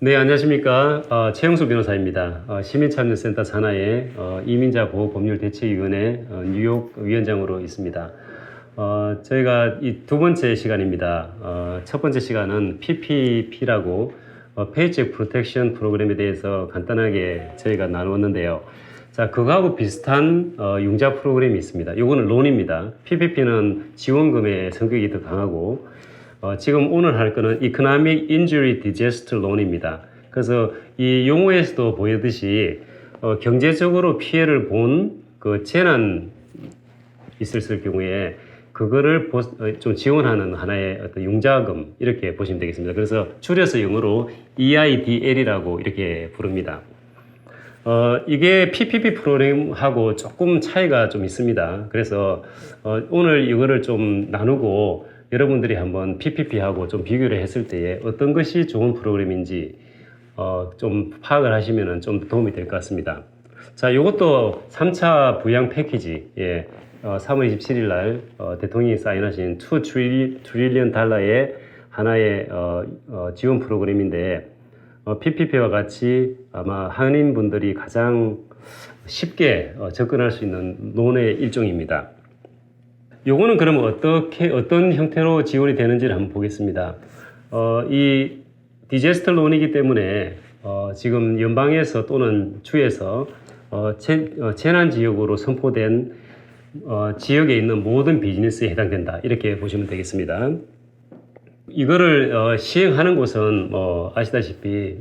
네, 안녕하십니까. 최영수 변호사입니다. 시민참여센터 산하의 이민자 보호법률대책위원회 뉴욕 위원장으로 있습니다. 저희가 이 두 번째 시간입니다. 첫 번째 시간은 PPP라고 페이첵 프로텍션 프로그램에 대해서 간단하게 저희가 나누었는데요. 자, 그거하고 비슷한 융자 프로그램이 있습니다. 요거는 론입니다. PPP는 지원금의 성격이 더 강하고 지금 오늘 할 거는 Economic Injury Disaster Loan입니다. 그래서 이 용어에서도 보이듯이 경제적으로 피해를 본 그 재난 있을 경우에 그거를 좀 지원하는 하나의 어떤 융자금 이렇게 보시면 되겠습니다. 그래서 줄여서 영어로 EIDL이라고 이렇게 부릅니다. 이게 PPP 프로그램하고 조금 차이가 좀 있습니다. 그래서 오늘 이거를 좀 나누고 여러분들이 한번 PPP하고 좀 비교를 했을 때에 어떤 것이 좋은 프로그램인지 좀 파악을 하시면 좀 도움이 될 것 같습니다. 자, 이것도 3차 부양 패키지, 3월 27일 날 대통령이 사인하신 2 트릴리언 달러의 하나의 지원 프로그램인데 PPP와 같이 아마 한인분들이 가장 쉽게 접근할 수 있는 론의 일종입니다. 요거는 그러면 어떤 형태로 지원이 되는지를 한번 보겠습니다. 이 디제스터 론이기 때문에 지금 연방에서 또는 주에서 재난 지역으로 선포된 지역에 있는 모든 비즈니스에 해당된다. 이렇게 보시면 되겠습니다. 이거를 시행하는 곳은 아시다시피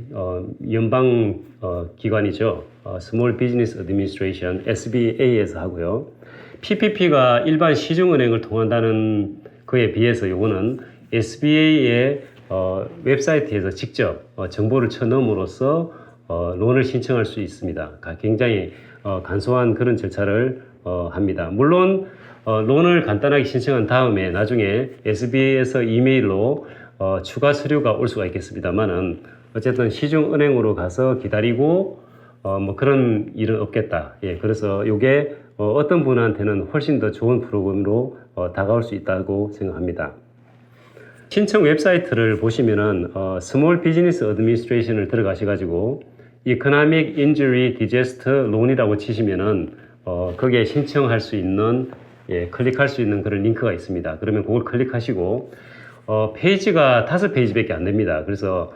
연방 기관이죠. Small Business Administration (SBA에서) 하고요. PPP가 일반 시중은행을 통한다는 거에 비해서 이거는 SBA의 웹사이트에서 직접 정보를 쳐넣음으로써 론을 신청할 수 있습니다. 굉장히 간소한 그런 절차를 합니다. 물론 론을 간단하게 신청한 다음에 나중에 SBA에서 이메일로 추가 서류가 올 수가 있겠습니다만은 어쨌든 시중은행으로 가서 기다리고 뭐 그런 일은 없겠다. 그래서 이게 어떤 분한테는 훨씬 더 좋은 프로그램으로 다가올 수 있다고 생각합니다. 신청 웹사이트를 보시면은 스몰 비즈니스 어드미니스트레이션을 들어가셔가지고 Economic Injury Disaster Loan이라고 치시면은 거기에 신청할 수 있는 클릭할 수 있는 그런 링크가 있습니다. 그러면 그걸 클릭하시고 페이지가 5페이지밖에 안 됩니다. 그래서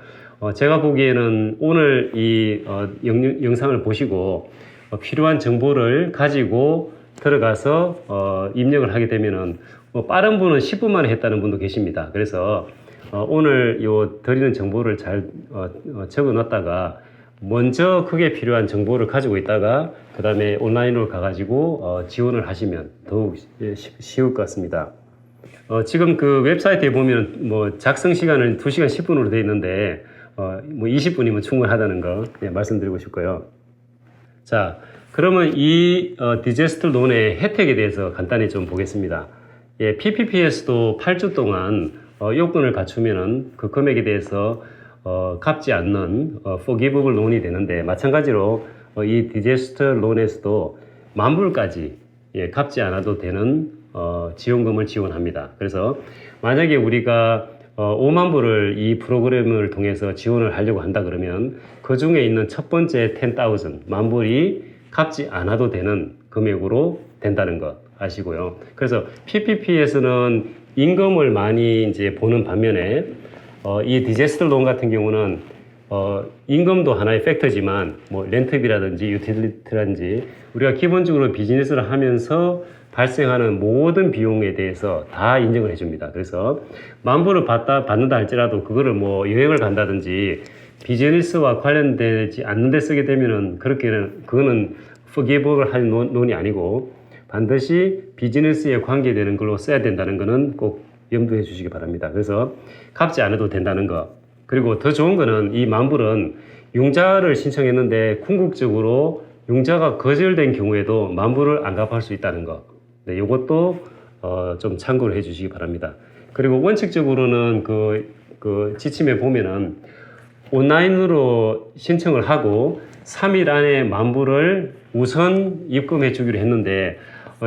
제가 보기에는 오늘 이 영상을 보시고 필요한 정보를 가지고 들어가서 입력을 하게 되면은 빠른 분은 10분 만에 했다는 분도 계십니다. 그래서 오늘 드리는 정보를 잘 적어 놨다가 먼저 그게 필요한 정보를 가지고 있다가 그 다음에 온라인으로 가가지고 지원을 하시면 더욱 쉬울 것 같습니다. 지금 그 웹사이트에 보면 뭐 작성 시간은 2시간 10분으로 되어 있는데 뭐 20분이면 충분하다는 거 말씀드리고 싶고요. 자, 그러면 이 디제스터 론의 혜택에 대해서 간단히 좀 보겠습니다. PPP에서도 8주 동안 요건을 갖추면은 그 금액에 대해서 갚지 않는 forgivable 론이 되는데 마찬가지로 이 디제스터 론에서도 만불까지 갚지 않아도 되는 지원금을 지원합니다. 그래서 만약에 우리가 5만 불을 이 프로그램을 통해서 지원을 하려고 한다 그러면 그 중에 있는 첫 번째 10,000 만불이 갚지 않아도 되는 금액으로 된다는 것 아시고요. 그래서 PPP에서는 임금을 많이 이제 보는 반면에 이 디제스터 론 같은 경우는 임금도 하나의 팩터지만 뭐 렌트비라든지 유틸리티라든지 우리가 기본적으로 비즈니스를 하면서 발생하는 모든 비용에 대해서 다 인정을 해줍니다. 그래서 만불을 받는다 할지라도 그거를 뭐 여행을 간다든지 비즈니스와 관련되지 않는 데 쓰게 되면은 그거는 forgivable 할 론이 아니고 반드시 비즈니스에 관계되는 걸로 써야 된다는 거는 꼭 염두해 주시기 바랍니다. 그래서 갚지 않아도 된다는 거. 그리고 더 좋은 거는 이 만불은 융자를 신청했는데 궁극적으로 융자가 거절된 경우에도 만불을 안 갚을 수 있다는 거. 네, 이것도 좀 참고를 해 주시기 바랍니다. 그리고 원칙적으로는 그 지침에 보면은 온라인으로 신청을 하고 3일 안에 만불을 우선 입금해 주기로 했는데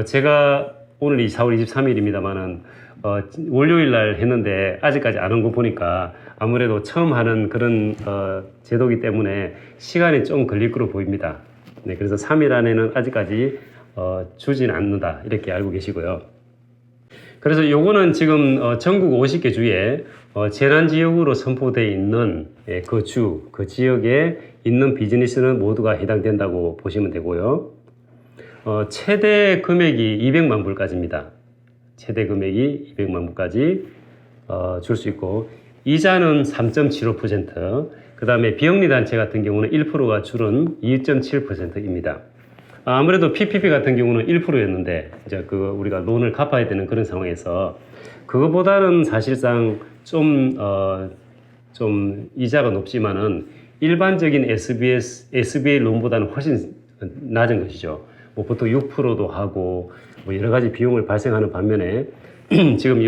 제가 오늘이 4월 23일입니다만은 월요일 날 했는데 아직까지 안 온 거 보니까 아무래도 처음 하는 그런 제도이기 때문에 시간이 좀 걸릴 거로 보입니다. 네, 그래서 3일 안에는 아직까지 주진 않는다 이렇게 알고 계시고요. 그래서 요거는 지금 전국 50개 주에 재난지역으로 선포되어 있는 그 주, 그 지역에 있는 비즈니스는 모두가 해당된다고 보시면 되고요. 최대 금액이 200만 불까지입니다. 최대 금액이 200만 불까지 줄 수 있고, 이자는 3.75%, 그 다음에 비영리 단체 같은 경우는 1%가 줄은 2.7%입니다. 아무래도 PPP 같은 경우는 1%였는데 이제 우리가 론을 갚아야 되는 그런 상황에서 그거보다는 사실상 좀 이자가 높지만은 일반적인 SBA 론보다는 훨씬 낮은 것이죠. 뭐 보통 6%도 하고 뭐 여러 가지 비용을 발생하는 반면에 지금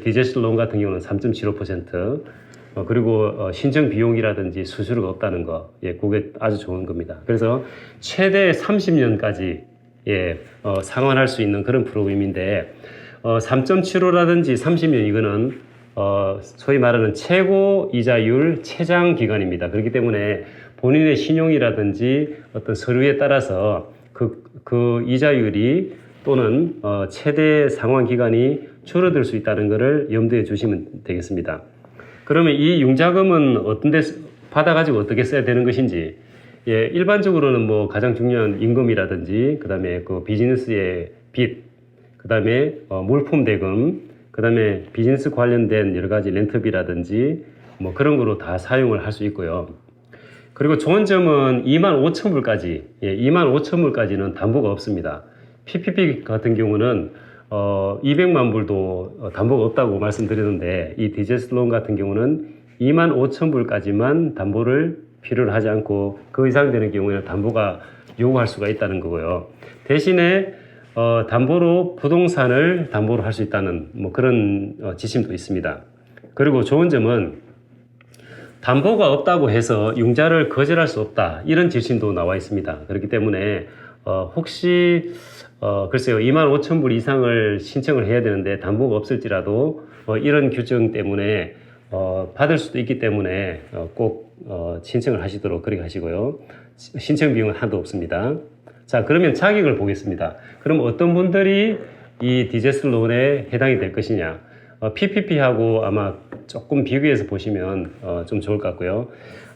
디제스 론 같은 경우는 3.75%, 그리고 신청 비용이라든지 수수료가 없다는 거, 그게 아주 좋은 겁니다. 그래서 최대 30년까지 상환할 수 있는 그런 프로그램인데 3.75라든지 30년 이거는 소위 말하는 최고 이자율 최장 기간입니다. 그렇기 때문에 본인의 신용이라든지 어떤 서류에 따라서 그 이자율이 또는 최대 상환 기간이 줄어들 수 있다는 것을 염두에 두시면 되겠습니다. 그러면 이 융자금은 어떤 데 받아가지고 어떻게 써야 되는 것인지, 일반적으로는 뭐 가장 중요한 임금이라든지, 그 다음에 그 비즈니스의 빚, 그 다음에 물품 대금, 그 다음에 비즈니스 관련된 여러 가지 렌트비라든지 뭐 그런 거로 다 사용을 할 수 있고요. 그리고 좋은 점은 25,000불까지, 25,000불까지는 담보가 없습니다. PPP 같은 경우는 200만 불도 담보가 없다고 말씀드렸는데, 이 디제스 론 같은 경우는 25,000불까지만 담보를 필요로 하지 않고 그 이상 되는 경우에는 담보가 요구할 수가 있다는 거고요. 대신에 담보로 부동산을 담보로 할 수 있다는 뭐 그런 지침도 있습니다. 그리고 좋은 점은 담보가 없다고 해서 융자를 거절할 수 없다, 이런 지침도 나와 있습니다. 그렇기 때문에 혹시 글쎄요, 25,000불 이상을 신청을 해야 되는데 담보가 없을지라도 이런 규정 때문에 받을 수도 있기 때문에 꼭 신청을 하시도록 그렇게 하시고요. 신청 비용은 하나도 없습니다. 자, 그러면 자격을 보겠습니다. 그럼 어떤 분들이 이 디제스 론에 해당이 될 것이냐? PPP하고 아마 조금 비교해서 보시면 좀 좋을 것 같고요.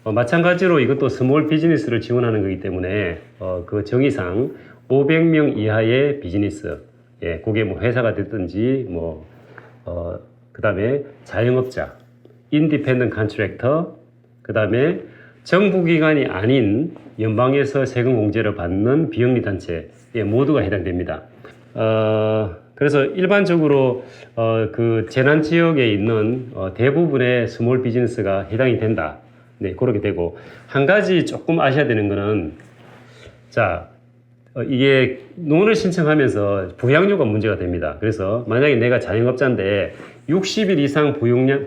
마찬가지로 이것도 스몰 비즈니스를 지원하는 거기 때문에 그 정의상 500명 이하의 비즈니스, 그게 뭐 회사가 됐든지 그 다음에 자영업자, 인디펜던트 컨트랙터, 그 다음에 정부기관이 아닌 연방에서 세금 공제를 받는 비영리 단체, 모두가 해당됩니다. 그래서 일반적으로 그 재난 지역에 있는 대부분의 스몰 비즈니스가 해당이 된다. 네, 그렇게 되고, 한 가지 조금 아셔야 되는 거는, 자, 이게 론을 신청하면서 부양료가 문제가 됩니다. 그래서 만약에 내가 자영업자인데 60일 이상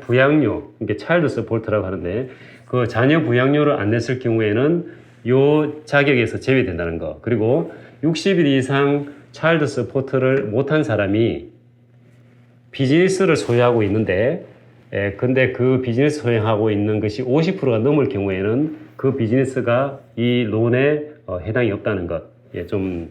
부양료, 이게 차일드 서포트라고 하는데, 그 자녀 부양료를 안 냈을 경우에는 요 자격에서 제외된다는 거. 그리고 60일 이상 차일드 서포트를 못한 사람이 비즈니스를 소유하고 있는데, 근데 그 비즈니스 소유하고 있는 것이 50%가 넘을 경우에는 그 비즈니스가 이 론에 해당이 없다는 것, 좀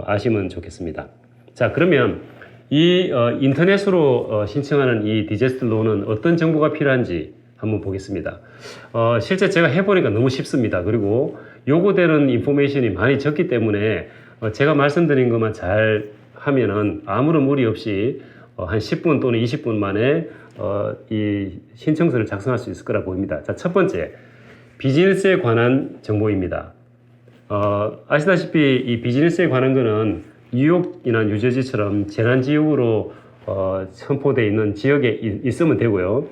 아시면 좋겠습니다. 자, 그러면 이 인터넷으로 신청하는 이 디제스 론은 어떤 정보가 필요한지 한번 보겠습니다. 실제 제가 해보니까 너무 쉽습니다. 그리고 요구되는 인포메이션이 많이 적기 때문에 제가 말씀드린 것만 잘 하면은 아무런 무리 없이 한 10분 또는 20분 만에 이 신청서를 작성할 수 있을 거라 보입니다. 자, 첫 번째, 비즈니스에 관한 정보입니다. 아시다시피 이 비즈니스에 관한 거는 뉴욕이나 뉴저지처럼 재난지역으로 선포되어 있는 지역에 있으면 되고요.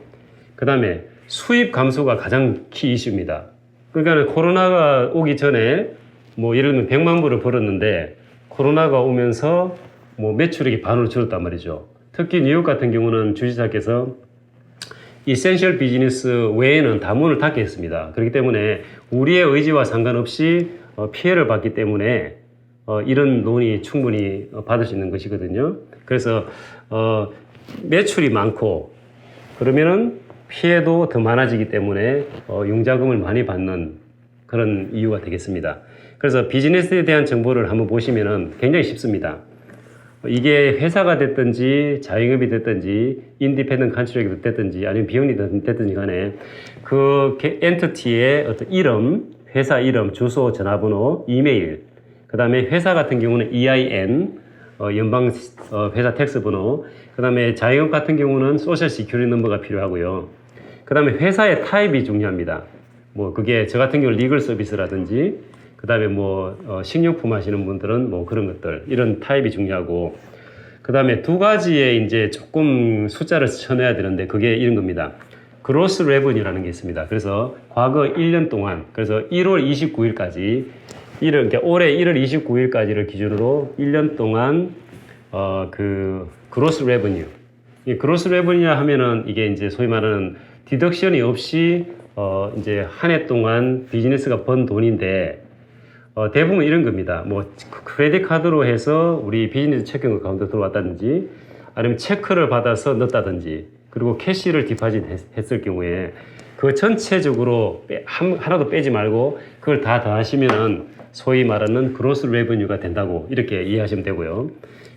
그 다음에 수입 감소가 가장 키 이슈입니다. 그러니까 코로나가 오기 전에 뭐 예를 들면 100만 불을 벌었는데 코로나가 오면서 뭐 매출액이 반으로 줄었단 말이죠. 특히 뉴욕 같은 경우는 주지사께서 이센셜 비즈니스 외에는 다 문을 닫게 했습니다. 그렇기 때문에 우리의 의지와 상관없이 피해를 봤기 때문에 이런 론이 충분히 받을 수 있는 것이거든요. 그래서 매출이 많고 그러면은 피해도 더 많아지기 때문에 융자금을 많이 받는 그런 이유가 되겠습니다. 그래서 비즈니스에 대한 정보를 한번 보시면은 굉장히 쉽습니다. 이게 회사가 됐든지 자영업이 됐든지 인디펜던트 컨트랙이 됐든지 아니면 비영리 됐든지 간에 그 엔티티의 어떤 이름, 회사 이름, 주소, 전화번호, 이메일, 그 다음에 회사 같은 경우는 EIN, 연방 회사 텍스 번호, 그 다음에 자영업 같은 경우는 소셜 시큐리티 넘버가 필요하고요. 그 다음에 회사의 타입이 중요합니다. 뭐 그게 저 같은 경우 리걸 서비스라든지 그 다음에 뭐 식료품 하시는 분들은 뭐 그런 것들 이런 타입이 중요하고, 그 다음에 두 가지의 이제 조금 숫자를 쳐내야 되는데 그게 이런 겁니다. 그로스 레버뉴라는 게 있습니다. 그래서 과거 1년 동안, 그래서 1월 29일까지 그러니까 올해 1월 29일까지를 기준으로 1년 동안 그 그로스 레버뉴, 이 그로스 레버뉴 하면은 이게 이제 소위 말하는 디덕션이 없이 이제 한 해 동안 비즈니스가 번 돈인데 대부분 이런 겁니다. 뭐 크레딧 카드로 해서 우리 비즈니스 체크형 어카운트 들어왔다든지 아니면 체크를 받아서 넣었다든지 그리고 캐시를 디파짓 했을 경우에 그 전체적으로 하나도 빼지 말고 그걸 다 더하시면은 소위 말하는 그로스 레버뉴가 된다고 이렇게 이해하시면 되고요.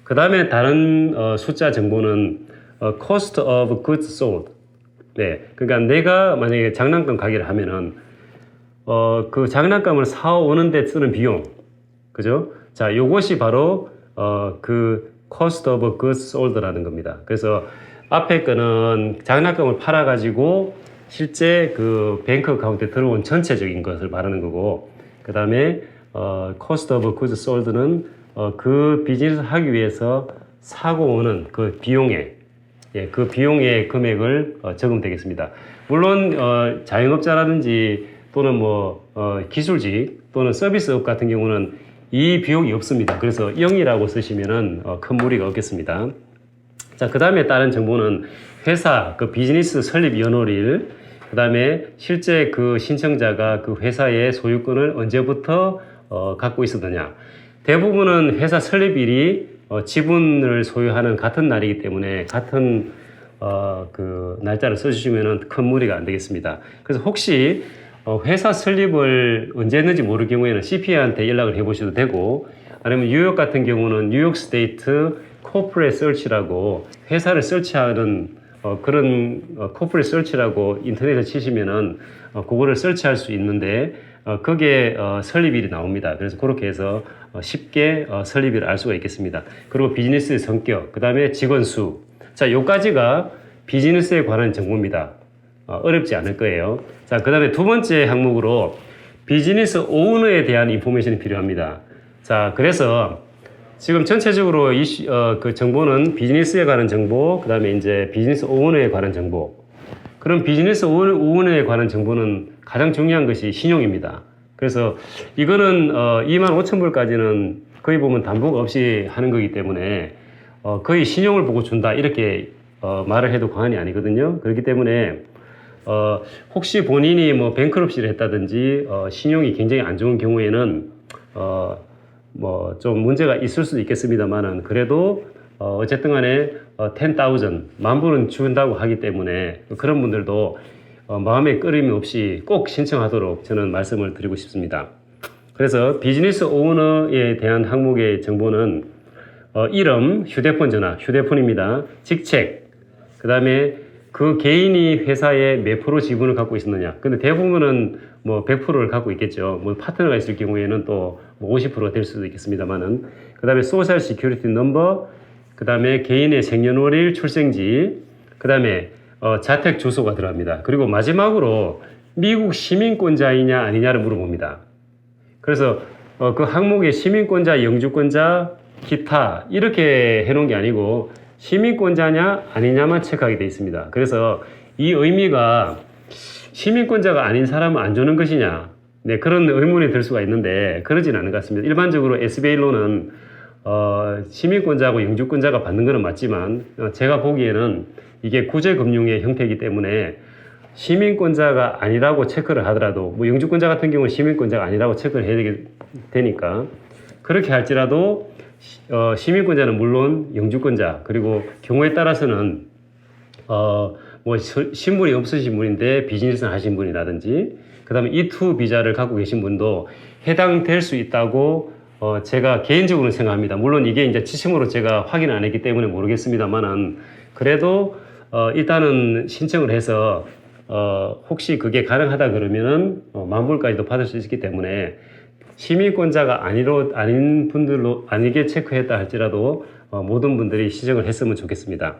그 다음에 다른 숫자 정보는 cost of goods sold. 네, 그러니까 내가 만약에 장난감 가게를 하면은 그 장난감을 사오는데 쓰는 비용, 그죠? 자, 요것이 바로 그 cost of goods sold라는 겁니다. 그래서 앞에 거는 장난감을 팔아가지고 실제 그 뱅크 어카운트에 들어온 전체적인 것을 말하는 거고, 그 다음에 cost of goods sold는 그 비즈니스 하기 위해서 사고 오는 그 비용에, 예, 그 비용의 금액을 적으되겠습니다. 물론 자영업자라든지 또는 뭐 기술직 또는 서비스업 같은 경우는 이 비용이 없습니다. 그래서 0이라고 쓰시면은 큰 무리가 없겠습니다. 자, 그 다음에 다른 정보는 회사 그 비즈니스 설립 연월일, 그 다음에 실제 그 신청자가 그 회사의 소유권을 언제부터 갖고 있었느냐. 대부분은 회사 설립일이 지분을 소유하는 같은 날이기 때문에 같은 그 날짜를 써주시면 큰 무리가 안 되겠습니다. 그래서 혹시 회사 설립을 언제 했는지 모를 경우에는 CPA한테 연락을 해보셔도 되고, 아니면 뉴욕 같은 경우는 뉴욕 스테이트 코퍼레이트 서치라고 회사를 설치하는 그런 코퍼레이트 서치라고 인터넷에 치시면은 그거를 설치할 수 있는데 거기에 설립일이 나옵니다. 그래서 그렇게 해서 쉽게 설립일을 알 수가 있겠습니다. 그리고 비즈니스의 성격, 그 다음에 직원 수. 자, 요까지가 비즈니스에 관한 정보입니다. 어렵지 않을 거예요. 자, 그 다음에 두 번째 항목으로 비즈니스 오너에 대한 인포메이션이 필요합니다. 자, 그래서 지금 전체적으로 그 정보는 비즈니스에 관한 정보, 그 다음에 이제 비즈니스 오너에 관한 정보. 그럼 비즈니스 오너에 관한 정보는 가장 중요한 것이 신용입니다. 그래서 이거는 25,000불까지는 거의 보면 담보가 없이 하는 거기 때문에 거의 신용을 보고 준다 이렇게 말을 해도 과언이 아니거든요. 그렇기 때문에 혹시 본인이 뭐 뱅크럽시를 했다든지 신용이 굉장히 안 좋은 경우에는 뭐 좀 문제가 있을 수도 있겠습니다만은 그래도 어쨌든 간에 10,000 만불은 준다고 하기 때문에 그런 분들도 마음에 꺼림이 없이 꼭 신청하도록 저는 말씀을 드리고 싶습니다. 그래서 비즈니스 오너에 대한 항목의 정보는 이름, 휴대폰 전화, 휴대폰입니다. 직책, 그 다음에 그 개인이 회사에 몇 프로 지분을 갖고 있었느냐. 근데 대부분은 뭐 100%를 갖고 있겠죠. 뭐 파트너가 있을 경우에는 또 50%가 될 수도 있겠습니다만은. 그 다음에 소셜 시큐리티 넘버, 그 다음에 개인의 생년월일, 출생지, 그 다음에 자택 주소가 들어갑니다. 그리고 마지막으로 미국 시민권자이냐 아니냐를 물어봅니다. 그래서 그 항목에 시민권자, 영주권자, 기타 이렇게 해놓은 게 아니고 시민권자냐 아니냐만 체크하게 되어 있습니다. 그래서 이 의미가 시민권자가 아닌 사람은 안 주는 것이냐, 네, 그런 의문이 들 수가 있는데 그러진 않은 것 같습니다. 일반적으로 SBA로는 시민권자하고 영주권자가 받는 것은 맞지만 제가 보기에는 이게 구제금융의 형태이기 때문에 시민권자가 아니라고 체크를 하더라도 뭐 영주권자 같은 경우는 시민권자가 아니라고 체크를 해야 되니까 그렇게 할지라도 시민권자는 물론 영주권자 그리고 경우에 따라서는 뭐 신분이 없으신 분인데 비즈니스를 하신 분이라든지 그다음에 E2 비자를 갖고 계신 분도 해당될 수 있다고 제가 개인적으로는 생각합니다. 물론 이게 이제 지침으로 제가 확인 안 했기 때문에 모르겠습니다만은 그래도 일단은 신청을 해서 혹시 그게 가능하다 그러면은 만불까지도 받을 수 있기 때문에 시민권자가 아닌 분들로 아니게 체크했다 할지라도 모든 분들이 시정을 했으면 좋겠습니다.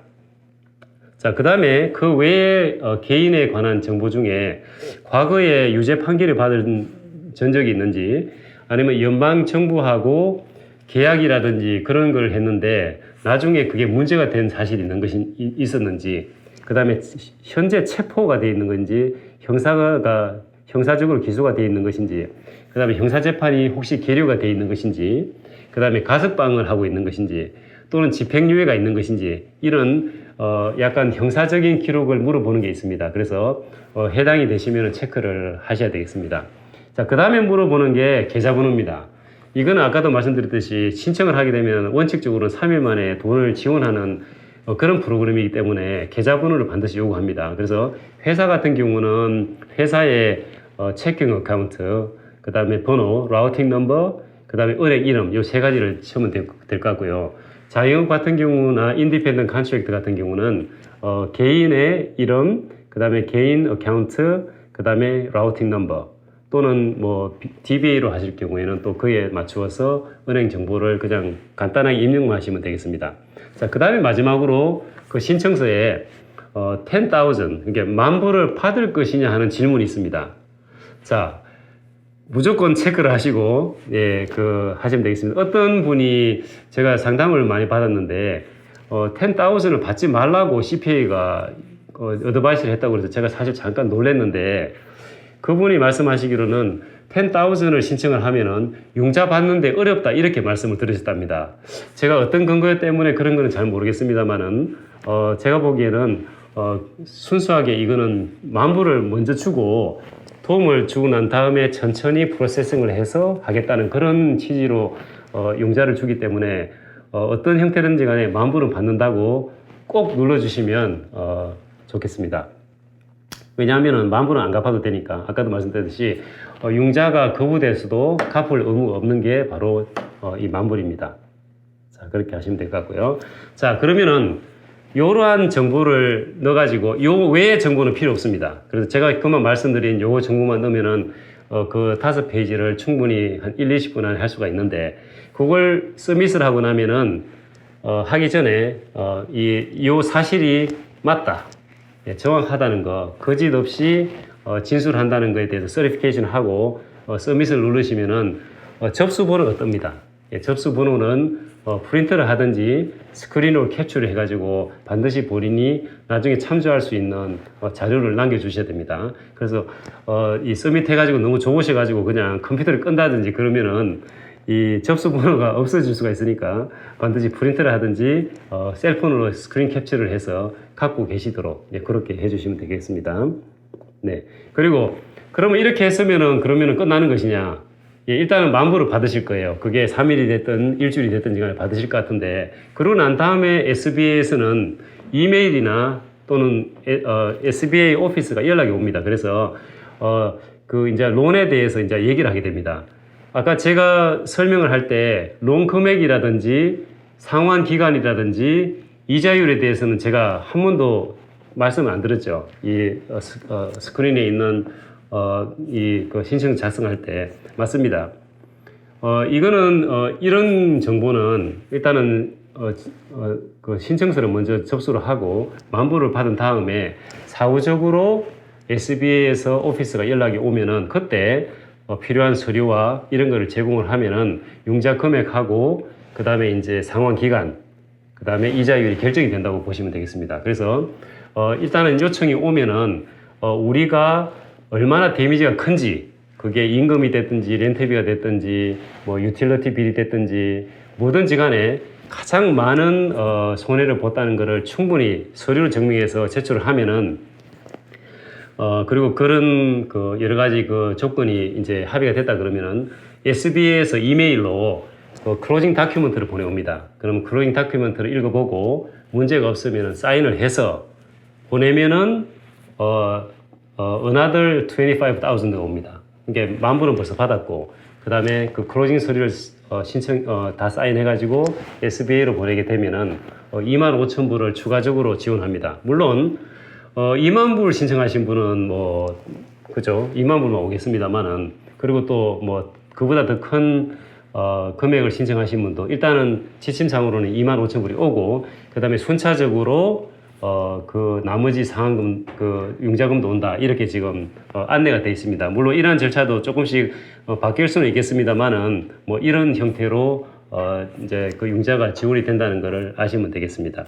자, 그 다음에 그 외에 개인에 관한 정보 중에 과거에 유죄 판결을 받은 전적이 있는지 아니면 연방 정부하고 계약이라든지 그런 걸 했는데 나중에 그게 문제가 된 사실이 있었는지 그 다음에 현재 체포가 되어 있는 건지 형사적으로 기소가 되어 있는 것인지 그 다음에 형사재판이 혹시 계류가 되어 있는 것인지 그 다음에 가석방을 하고 있는 것인지 또는 집행유예가 있는 것인지 이런 약간 형사적인 기록을 물어보는 게 있습니다. 그래서 해당이 되시면 체크를 하셔야 되겠습니다. 자, 그 다음에 물어보는 게 계좌번호입니다. 이거는 아까도 말씀드렸듯이 신청을 하게 되면 원칙적으로 3일 만에 돈을 지원하는 그런 프로그램이기 때문에 계좌번호를 반드시 요구합니다. 그래서 회사 같은 경우는 회사의 체킹 어카운트, 그 다음에 번호, 라우팅 넘버, 그 다음에 은행 이름 이 세 가지를 치면 될 것 같고요. 자영업 같은 경우나 인디펜던트 컨트랙트 같은 경우는 개인의 이름, 그 다음에 개인 어카운트, 그 다음에 라우팅 넘버 또는 뭐 DBA로 하실 경우에는 또 그에 맞추어서 은행 정보를 그냥 간단하게 입력만 하시면 되겠습니다. 자, 그 다음에 마지막으로 그 신청서에 10,000, 이게 만불을 받을 것이냐 하는 질문이 있습니다. 자, 무조건 체크를 하시고, 예, 하시면 되겠습니다. 어떤 분이 제가 상담을 많이 받았는데, 10,000을 받지 말라고 CPA가 어드바이스를 했다고 그래서 제가 사실 잠깐 놀랐는데, 그분이 말씀하시기로는 10,000을 신청을 하면은 융자 받는데 어렵다 이렇게 말씀을 들으셨답니다. 제가 어떤 근거 때문에 그런 거는 잘 모르겠습니다만은 제가 보기에는 순수하게 이거는 만불을 먼저 주고 도움을 주고 난 다음에 천천히 프로세싱을 해서 하겠다는 그런 취지로 융자를 주기 때문에 어떤 형태든지 간에 만불은 받는다고 꼭 눌러주시면 좋겠습니다. 왜냐하면 만불은 안 갚아도 되니까. 아까도 말씀드렸듯이 융자가 거부돼서도 갚을 의무가 없는 게 바로 이 만불입니다. 자, 그렇게 하시면 될 것 같고요. 자, 그러면은 이러한 정보를 넣어가지고 요 외의 정보는 필요 없습니다. 그래서 제가 그만 말씀드린 요 정보만 넣으면은 그 5페이지를 충분히 한 1, 20분 안에 할 수가 있는데 그걸 서밋을 하고 나면은 하기 전에 요 사실이 맞다. 예, 정확하다는 거, 거짓 없이 진술한다는 것에 대해서 서리피케이션 하고 서밋을 누르시면은 접수 번호가 뜹니다. 예, 접수 번호는 프린트를 하든지 스크린으로 캡처를 해가지고 반드시 본인이 나중에 참조할 수 있는 자료를 남겨주셔야 됩니다. 그래서 이 서밋 해가지고 너무 좋으셔가지고 그냥 컴퓨터를 끈다든지 그러면은 이 접수 번호가 없어질 수가 있으니까 반드시 프린트를 하든지 셀폰으로 스크린 캡처를 해서 갖고 계시도록 그렇게 해주시면 되겠습니다. 네. 그리고 그러면 이렇게 했으면은 그러면은 끝나는 것이냐? 예, 일단은 만불을 받으실 거예요. 그게 3일이 됐든 일주일이 됐든 간에 받으실 것 같은데 그러고 난 다음에 SBA에서는 이메일이나 또는 SBA 오피스가 연락이 옵니다. 그래서 이제 론에 대해서 이제 얘기를 하게 됩니다. 아까 제가 설명을 할 때 론 금액이라든지 상환 기간이라든지 이자율에 대해서는 제가 한 번도 말씀을 안 드렸죠. 이 스크린에 있는 그 신청 작성할 때 맞습니다. 이거는 이런 정보는 일단은 그 신청서를 먼저 접수를 하고 만불을 받은 다음에 사후적으로 SBA에서 오피스가 연락이 오면은 그때 필요한 서류와 이런 거를 제공을 하면은 융자 금액하고 그 다음에 이제 상환 기간 그 다음에 이자율이 결정이 된다고 보시면 되겠습니다. 그래서 일단은 요청이 오면은 우리가 얼마나 데미지가 큰지 그게 임금이 됐든지 렌트비가 됐든지 뭐 유틸리티 빌이 됐든지 뭐든지 간에 가장 많은 손해를 봤다는 것을 충분히 서류로 증명해서 제출을 하면은 그리고 그런 그 여러 가지 그 조건이 이제 합의가 됐다 그러면은 SBA에서 이메일로 클로징 다큐멘트를 보내옵니다. 그럼 클로징 다큐멘트를 읽어보고 문제가 없으면 사인을 해서 보내면은 another 25,000가 옵니다. 이게 10,000은 벌써 받았고, 그 다음에 그 클로징 서류를 신청 다 사인해가지고 SBA로 보내게 되면은 25,000불을 추가적으로 지원합니다. 물론 2만 불 신청하신 분은 뭐 그죠? 2만 불만 오겠습니다만은, 그리고 또 뭐 그보다 더 큰 금액을 신청하신 분도 일단은 지침상으로는 25,000불이 오고, 그 다음에 순차적으로 그 나머지 상환금, 그 융자금도 온다, 이렇게 지금 안내가 되어 있습니다. 물론 이러한 절차도 조금씩 바뀔 수는 있겠습니다만은, 뭐 이런 형태로 이제 그 융자가 지원이 된다는 것을 아시면 되겠습니다.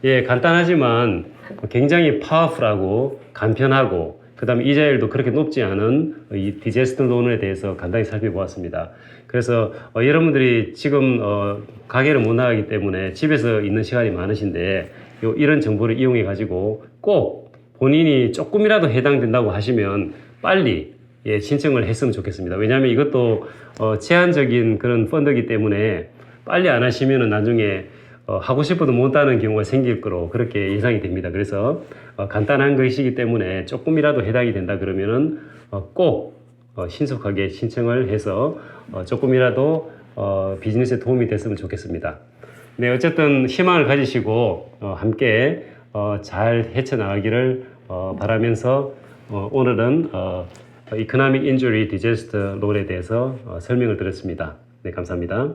예, 간단하지만 굉장히 파워풀하고 간편하고, 그 다음에 이자율도 그렇게 높지 않은 이 디제스트 론에 대해서 간단히 살펴보았습니다. 그래서 여러분들이 지금 가게를 못 나가기 때문에 집에서 있는 시간이 많으신데, 이런 정보를 이용해 가지고 꼭 본인이 조금이라도 해당된다고 하시면 빨리 신청을 했으면 좋겠습니다. 왜냐하면 이것도 제한적인 그런 펀드이기 때문에 빨리 안 하시면은 나중에 하고 싶어도 못하는 경우가 생길 거로 그렇게 예상이 됩니다. 그래서 간단한 것이기 때문에 조금이라도 해당이 된다 그러면은 꼭 신속하게 신청을 해서 조금이라도 비즈니스에 도움이 됐으면 좋겠습니다. 네, 어쨌든 희망을 가지시고 함께 잘 헤쳐나가기를 바라면서 오늘은 Economic Injury Disaster Law에 대해서 설명을 드렸습니다. 네, 감사합니다.